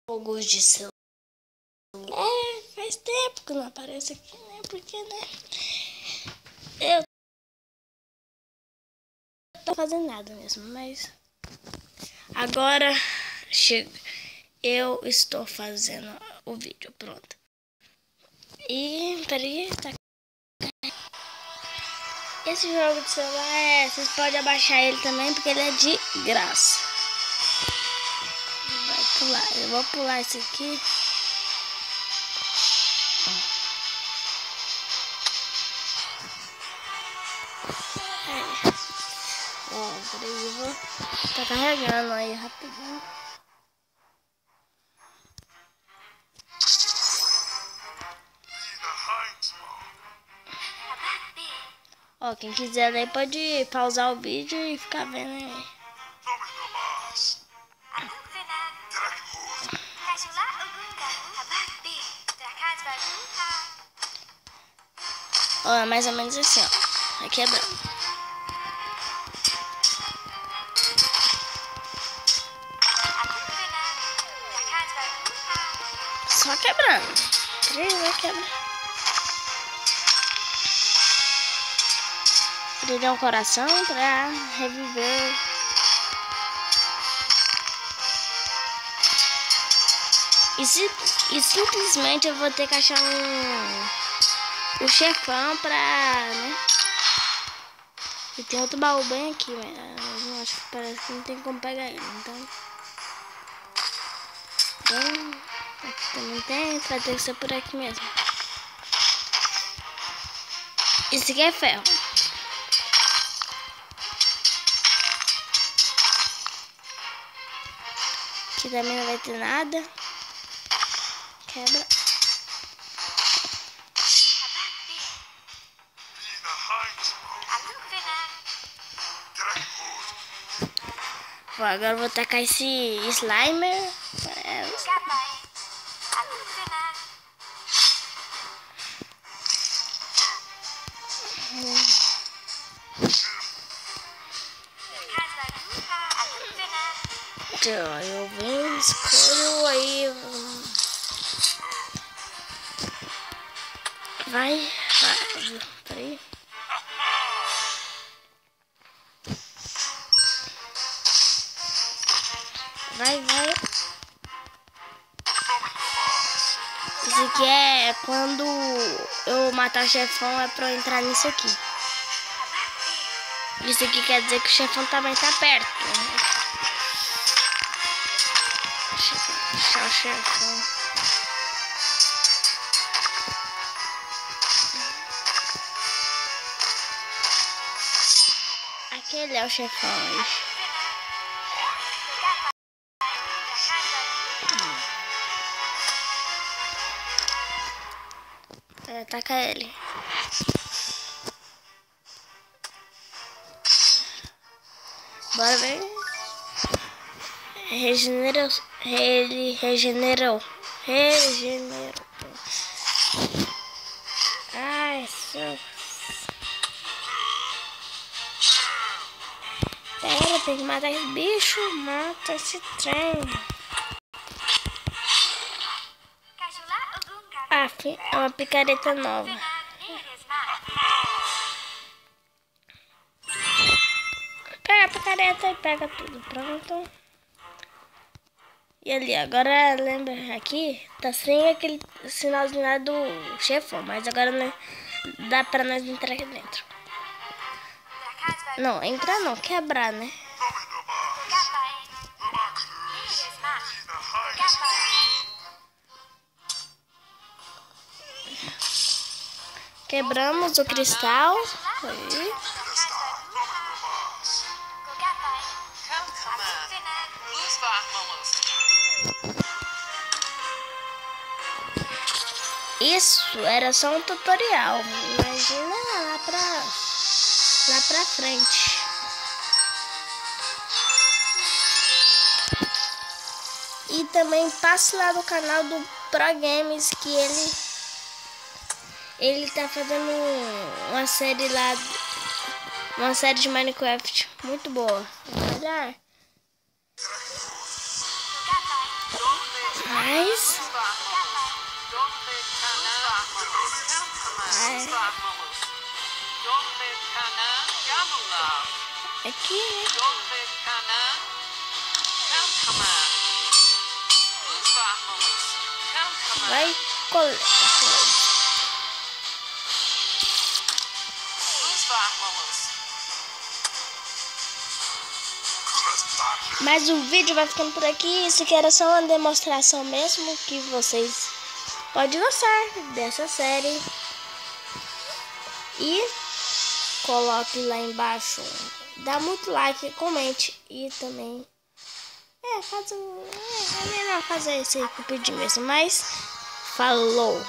jogos de celular. Faz tempo que não aparece aqui, né? Porque, né? Eu não tô fazendo nada mesmo, mas agora chega. Eu estou fazendo o vídeo, pronto. E, peraí, tá. Esse jogo de celular, vocês podem abaixar ele também, porque ele é de graça. Vai pular, eu vou pular esse aqui. Peraí, eu vou... Tá carregando aí, rapidinho. Ó, quem quiser ler pode pausar o vídeo e ficar vendo aí. Ó, é mais ou menos assim, ó. Vai quebrando. Só quebrando. Peraí, vai quebrar. Ele dá um coração pra reviver. E simplesmente eu vou ter que achar o chefão pra, né? E tem outro baú bem aqui, mas eu acho que parece que não tem como pegar ele, então... Aqui também tem, vai ter que ser por aqui mesmo. Esse aqui é ferro. Aqui também não vai ter nada. Quebra. Bom, agora eu vou tacar esse Slimer. Então, eu venho, escolho aí. Vai. Peraí. Vai. Esse aqui é quando eu matar o chefão, é pra eu entrar nisso aqui. Isso aqui quer dizer que o chefão também tá perto. Deixa o chefão. Aquele é o chefão aí. Ataca ele. Bora ver. Ele regenerou. Ai, seu. Pera, tem que matar esse bicho. Mata esse trem. É uma picareta nova. Pega a picareta e pega tudo. Pronto. E ali, agora lembra aqui, tá sem aquele sinalzinho lá do chefão, mas agora né, dá pra nós entrar aqui dentro. Não, entrar não, quebrar, né? Quebramos o cristal. Aí. Isso era só um tutorial. Imagina lá pra frente. E também passe lá no canal do Pro Games, que ele tá fazendo uma série lá, uma série de Minecraft muito boa. Olha. Mas aqui, né? Vai colar. Mas o vídeo vai ficando por aqui. Isso aqui era só uma demonstração mesmo, que vocês podem gostar dessa série. E coloque lá embaixo, dá muito like, comente. E também é melhor fazer esse vídeo mesmo. Mas falou!